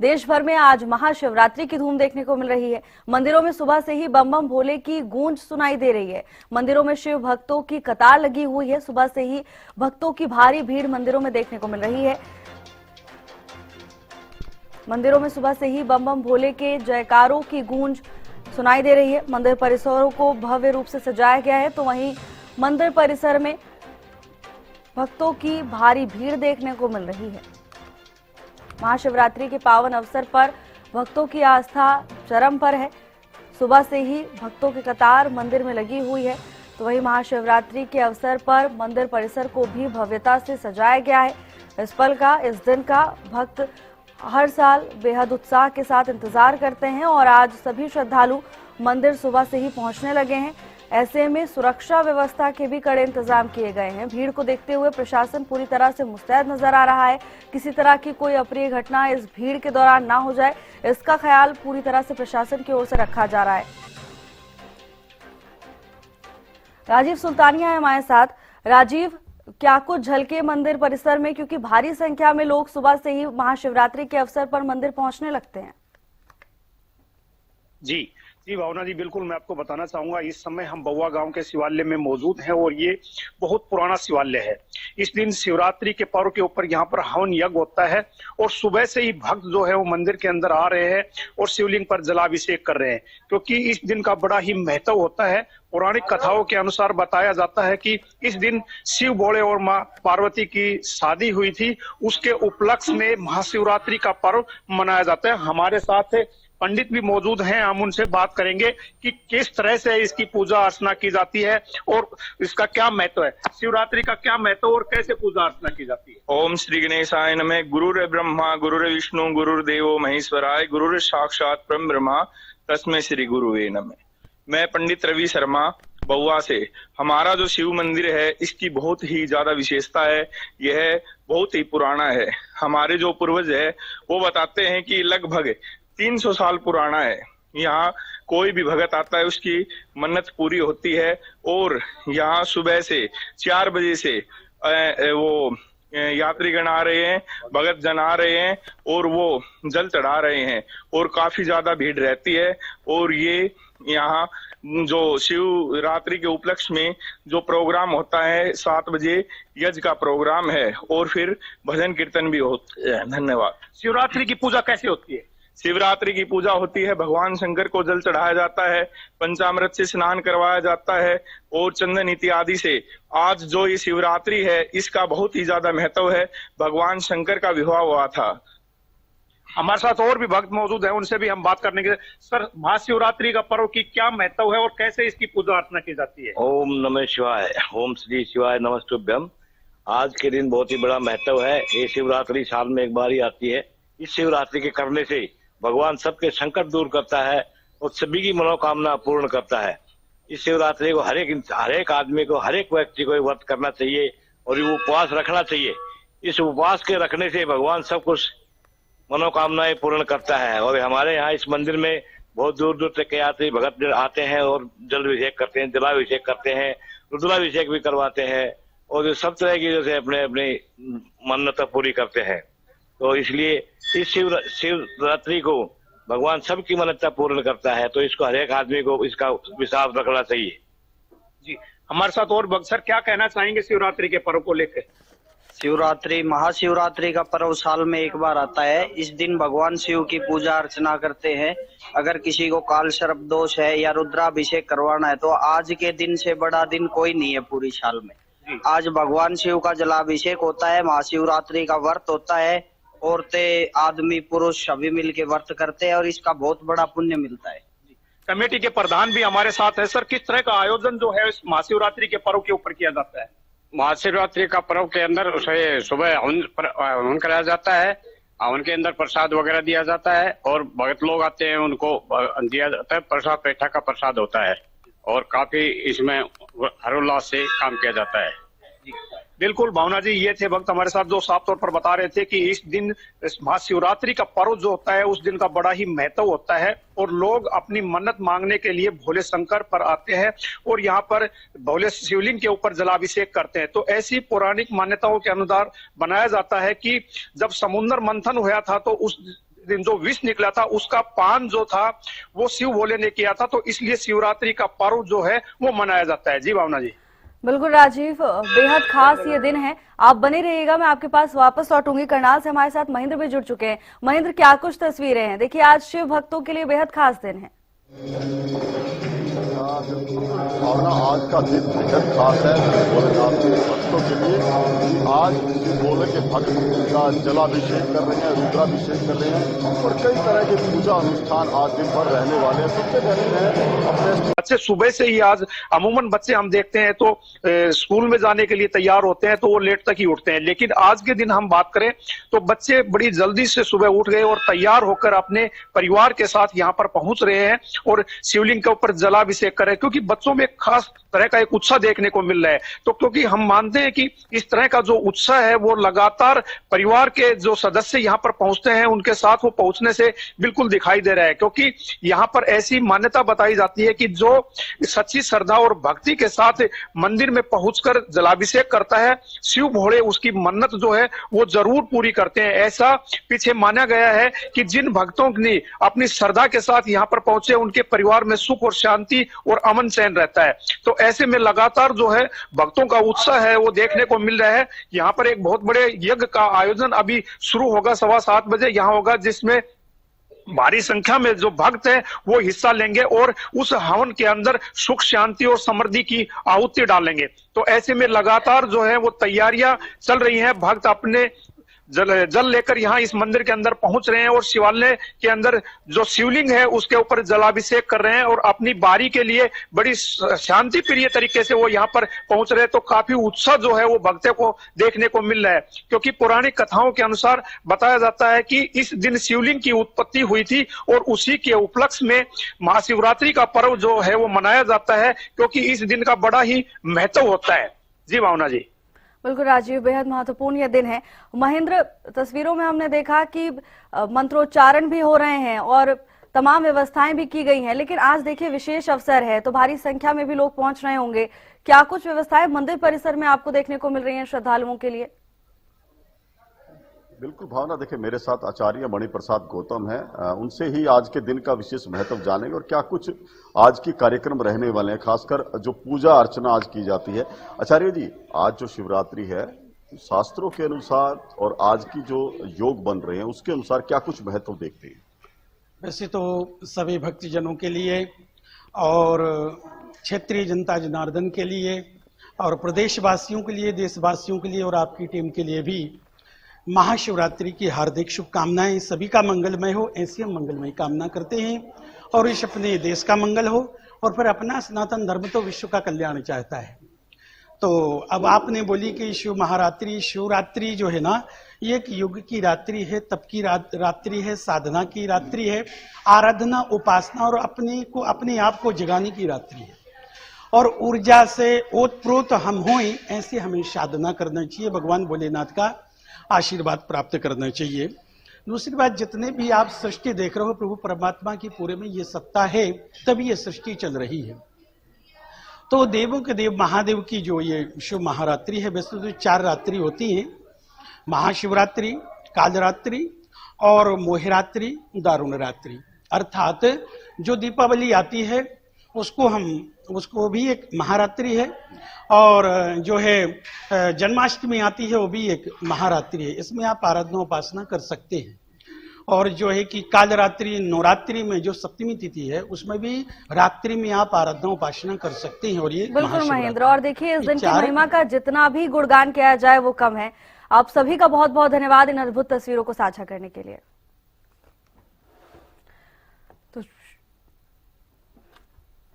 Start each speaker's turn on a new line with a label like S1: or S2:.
S1: देश भर में आज महाशिवरात्रि की धूम देखने को मिल रही है। मंदिरों में सुबह से ही बम बम भोले की गूंज सुनाई दे रही है। मंदिरों में शिव भक्तों की कतार लगी हुई है। सुबह से ही भक्तों की भारी भीड़ मंदिरों में देखने को मिल रही है। मंदिरों में सुबह से ही बम बम भोले के जयकारों की गूंज सुनाई दे रही है। मंदिर परिसरों को भव्य रूप से सजाया गया है, तो वहीं मंदिर परिसर में भक्तों की भारी भीड़ देखने को मिल रही है। महाशिवरात्रि के पावन अवसर पर भक्तों की आस्था चरम पर है। सुबह से ही भक्तों की कतार मंदिर में लगी हुई है, तो वहीं महाशिवरात्रि के अवसर पर मंदिर परिसर को भी भव्यता से सजाया गया है। इस पल का, इस दिन का भक्त हर साल बेहद उत्साह के साथ इंतजार करते हैं और आज सभी श्रद्धालु मंदिर सुबह से ही पहुंचने लगे हैं। ऐसे में सुरक्षा व्यवस्था के भी कड़े इंतजाम किए गए हैं। भीड़ को देखते हुए प्रशासन पूरी तरह से मुस्तैद नजर आ रहा है। किसी तरह की कोई अप्रिय घटना इस भीड़ के दौरान ना हो जाए, इसका ख्याल पूरी तरह से प्रशासन की ओर से रखा जा रहा है। राजीव सुल्तानिया है हमारे साथ। राजीव, क्या कुछ झलके मंदिर परिसर में, क्योंकि भारी संख्या में लोग सुबह से ही महाशिवरात्रि के अवसर पर मंदिर पहुंचने लगते हैं।
S2: जी भावना जी, बिल्कुल मैं आपको बताना चाहूंगा, इस समय हम बउआ गांव के शिवालय में मौजूद हैं और ये बहुत पुराना शिवालय है। इस दिन शिवरात्रि के पर्व के ऊपर यहाँ पर हवन यज्ञ होता है और सुबह से ही भक्त जो है वो मंदिर के अंदर आ रहे हैं और शिवलिंग पर जलाभिषेक कर रहे हैं, क्योंकि इस दिन का बड़ा ही महत्व होता है। पौराणिक कथाओं के अनुसार बताया जाता है कि इस दिन शिव भोले और माँ पार्वती की शादी हुई थी, उसके उपलक्ष्य में महाशिवरात्रि का पर्व मनाया जाता है। हमारे साथ पंडित भी मौजूद हैं, हम उनसे बात करेंगे कि किस तरह से इसकी पूजा अर्चना की जाती है और इसका क्या महत्व है, शिवरात्रि का क्या महत्व और कैसे पूजा अर्चना की जाती है।
S3: ओम श्री गणेशाय नमः। गुरुर ब्रह्मा गुरुर विष्णु गुरुर्देवो महेश्वराय गुरुर साक्षात परम ब्रह्मा तस्मै श्री गुरुवे नमः। मैं पंडित रवि शर्मा बउआ से। हमारा जो शिव मंदिर है इसकी बहुत ही ज्यादा विशेषता है। यह बहुत ही पुराना है। हमारे जो पूर्वज है वो बताते हैं कि लगभग 300 साल पुराना है। यहाँ कोई भी भगत आता है उसकी मन्नत पूरी होती है और यहाँ सुबह से 4 बजे से वो यात्रीगण आ रहे हैं, भगत जन आ रहे हैं और वो जल चढ़ा रहे हैं और काफी ज्यादा भीड़ रहती है। और ये यहाँ जो शिवरात्रि के उपलक्ष्य में जो प्रोग्राम होता है, 7 बजे यज्ञ का प्रोग्राम है और फिर भजन कीर्तन भी होता है। धन्यवाद।
S2: शिवरात्रि की पूजा कैसे होती है?
S3: शिवरात्रि की पूजा होती है, भगवान शंकर को जल चढ़ाया जाता है, पंचामृत से स्नान करवाया जाता है और चंदन इत्यादि से। आज जो ये शिवरात्रि है इसका बहुत ही ज्यादा महत्व है। भगवान शंकर का विवाह हुआ था।
S2: हमारे साथ और भी भक्त मौजूद हैं, उनसे भी हम बात करने के। सर, महाशिवरात्रि का पर्व की क्या महत्व है और कैसे इसकी पूजा अर्चना की जाती है?
S4: ओम नमः शिवाय। ओम श्री शिवाय नमस्तुभ्यम। आज के दिन बहुत ही बड़ा महत्व है। ये शिवरात्रि साल में एक बार ही आती है। इस शिवरात्रि के करने से भगवान सबके संकट दूर करता है और सभी की मनोकामना पूर्ण करता है। इस शिवरात्रि को हर एक आदमी को, हर एक व्यक्ति को व्रत करना चाहिए और ये उपवास रखना चाहिए। इस उपवास के रखने से भगवान सब कुछ मनोकामनाएं पूर्ण करता है। और हमारे यहाँ इस मंदिर में बहुत दूर दूर तक के यात्री भगत आते हैं और जलाभिषेक करते हैं, जलाभिषेक करते हैं, रुद्राभिषेक भी करवाते हैं और सब तरह की जैसे अपने अपने मन्नत पूरी करते हैं। तो इसलिए इस शिवरात्रि को भगवान सबकी मन्नता पूर्ण करता है, तो इसको हर एक आदमी को इसका विश्वास रखना चाहिए।
S2: जी, हमारे साथ और भक्त सर क्या कहना चाहेंगे शिवरात्रि के पर्व को लेकर?
S5: शिवरात्रि, महाशिवरात्रि का पर्व साल में एक बार आता है। इस दिन भगवान शिव की पूजा अर्चना करते हैं। अगर किसी को काल सर्प दोष है या रुद्राभिषेक करवाना है तो आज के दिन से बड़ा दिन कोई नहीं है पूरी साल में। आज भगवान शिव का जलाभिषेक होता है, महाशिवरात्रि का व्रत होता है। औरतें, आदमी, पुरुष सभी मिलके व्रत करते हैं और इसका बहुत बड़ा पुण्य मिलता है।
S2: कमेटी के प्रधान भी हमारे साथ है। सर, किस तरह का आयोजन जो है इस महाशिवरात्रि के पर्व के ऊपर किया जाता है?
S6: महाशिवरात्रि का पर्व के अंदर उसे सुबह हवन कराया जाता है, हवन के अंदर प्रसाद वगैरह दिया जाता है और भगत लोग आते हैं, उनको दिया जाता है। प्रसाद पेठा का प्रसाद होता है और काफी इसमें हरोल्लास से काम किया जाता है।
S2: बिल्कुल भावना जी, ये थे भक्त हमारे साथ जो साफ तौर पर बता रहे थे कि इस दिन महाशिवरात्रि का पर्व जो होता है उस दिन का बड़ा ही महत्व होता है और लोग अपनी मन्नत मांगने के लिए भोले शंकर पर आते हैं और यहाँ पर भोले शिवलिंग के ऊपर जलाभिषेक करते हैं। तो ऐसी पौराणिक मान्यताओं के अनुसार बनाया जाता है कि जब समुद्र मंथन हुआ था तो उस दिन जो विष निकला था उसका पान जो था वो शिव भोले ने किया था, तो इसलिए शिवरात्रि का पर्व जो है वो मनाया जाता है। जी भावना जी।
S1: बिल्कुल राजीव, बेहद खास ये दिन है। आप बने रहिएगा, मैं आपके पास वापस लौटूंगी। करनाल से हमारे साथ महेंद्र भी जुड़ चुके हैं। महेंद्र, क्या कुछ तस्वीरें हैं? देखिए, आज शिव भक्तों के लिए बेहद खास दिन है।
S7: भावना, आज का दिन बेहद खास है भोलेनाथ के भक्तों के लिए। आज भोले के भक्त का जलाभिषेक कर रहे हैं, रुद्राभिषेक कर रहे हैं और कई तरह के पूजा अनुष्ठान आज दिन भर रहने वाले हैं। सबसे पहले मैं अपने
S2: बच्चे सुबह से ही, आज अमूमन बच्चे हम देखते हैं तो स्कूल में जाने के लिए तैयार होते हैं तो वो लेट तक ही उठते हैं, लेकिन आज के दिन हम बात करें तो बच्चे बड़ी जल्दी से सुबह उठ गए और तैयार होकर अपने परिवार के साथ यहाँ पर पहुंच रहे हैं और शिवलिंग के ऊपर जलाभिषेक कर रहे हैं, क्योंकि बच्चों में खास तरह का एक उत्साह देखने को मिल रहा है। तो क्योंकि हम मानते हैं कि इस तरह का जो उत्साह है वो लगातार परिवार के जो सदस्य यहाँ पर पहुंचते हैं उनके साथ वो पहुंचने से बिल्कुल दिखाई दे रहा है, क्योंकि यहाँ पर ऐसी मान्यता बताई जाती है कि जो सच्ची श्रद्धा और भक्ति के साथ मंदिर में पहुंचकर जलाभिषेक करता है, शिव भोले उसकी मन्नत जो है वो जरूर पूरी करते हैं। ऐसा पीछे माना गया है कि जिन भक्तों ने अपनी श्रद्धा के साथ यहाँ पर पहुंचे उनके परिवार में सुख और शांति और अमन चैन रहता है। तो ऐसे में लगातार जो है भक्तों का उत्साह है वो देखने को मिल रहा है। यहाँ पर एक बहुत बड़े यज्ञ का आयोजन अभी शुरू होगा, 7:15 बजे यहाँ होगा, जिसमें भारी संख्या में जो भक्त हैं वो हिस्सा लेंगे और उस हवन के अंदर सुख शांति और समृद्धि की आहुति डालेंगे। तो ऐसे में लगातार जो है वो तैयारियां चल रही हैं। भक्त अपने जल लेकर यहाँ इस मंदिर के अंदर पहुंच रहे हैं और शिवालय के अंदर जो शिवलिंग है उसके ऊपर जलाभिषेक कर रहे हैं और अपनी बारी के लिए बड़ी शांति प्रिय तरीके से वो यहाँ पर पहुंच रहे हैं। तो काफी उत्साह जो है वो भक्तों को देखने को मिल रहा है, क्योंकि पौराणिक कथाओं के अनुसार बताया जाता है कि इस दिन शिवलिंग की उत्पत्ति हुई थी और उसी के उपलक्ष्य में महाशिवरात्रि का पर्व जो है वो मनाया जाता है, क्योंकि इस दिन का बड़ा ही महत्व होता है। जी भावना जी।
S1: बिल्कुल राजीव, बेहद महत्वपूर्ण यह दिन है। महेंद्र, तस्वीरों में हमने देखा कि मंत्रोच्चारण भी हो रहे हैं और तमाम व्यवस्थाएं भी की गई हैं, लेकिन आज देखिए विशेष अवसर है तो भारी संख्या में भी लोग पहुंच रहे होंगे। क्या कुछ व्यवस्थाएं मंदिर परिसर में आपको देखने को मिल रही हैं श्रद्धालुओं के लिए?
S7: बिल्कुल भावना, देखिए मेरे साथ आचार्य मणिप्रसाद गौतम है, उनसे ही आज के दिन का विशेष महत्व जानेंगे और क्या कुछ आज की कार्यक्रम रहने वाले हैं, खासकर जो पूजा अर्चना आज की जाती है। आचार्य जी, आज जो शिवरात्रि है शास्त्रों के अनुसार और आज की जो योग बन रहे हैं उसके अनुसार क्या कुछ महत्व देखते हैं?
S8: वैसे तो सभी भक्तजनों के लिए और क्षेत्रीय जनता जनार्दन के लिए और प्रदेशवासियों के लिए, देशवासियों के लिए और आपकी टीम के लिए भी महाशिवरात्रि की हार्दिक शुभकामनाएं। सभी का मंगलमय हो, ऐसी हम मंगलमय कामना करते हैं और इस अपने देश का मंगल हो और फिर अपना सनातन धर्म तो विश्व का कल्याण चाहता है। तो अब आपने बोली कि शिवरात्रि जो है ना, ये एक युग की रात्रि है, तप की रात्रि है, साधना की रात्रि है, आराधना उपासना और अपने आप को जगाने की रात्रि है और ऊर्जा से ओतप्रोत हम हों, ऐसे हमें साधना करना चाहिए, भगवान भोलेनाथ का आशीर्वाद प्राप्त करना चाहिए। दूसरी बात, जितने भी आप सृष्टि देख रहे हो, प्रभु परमात्मा की पूरे में ये सत्ता है तभी ये सृष्टि चल रही है। तो देवों के देव महादेव की जो ये शिव महारात्रि है, वैसे तो 4 रात्रि होती है, महाशिवरात्रि, कालरात्रि और मोहरात्रि, दारुण रात्रि। अर्थात जो दीपावली आती है उसको भी एक महारात्रि है और जो है जन्माष्टमी आती है वो भी एक महारात्रि है। इसमें आप आराधना उपासना कर सकते हैं। और जो है कि कालरात्रि, नवरात्रि में जो सप्तमी तिथि है उसमें भी रात्रि में आप आराधना उपासना कर सकते हैं। और ये
S1: बिल्कुल महेंद्र, और देखिए इस दिन की महिमा का जितना भी गुणगान किया जाए वो कम है। आप सभी का बहुत बहुत धन्यवाद इन अद्भुत तस्वीरों को साझा करने के लिए। तो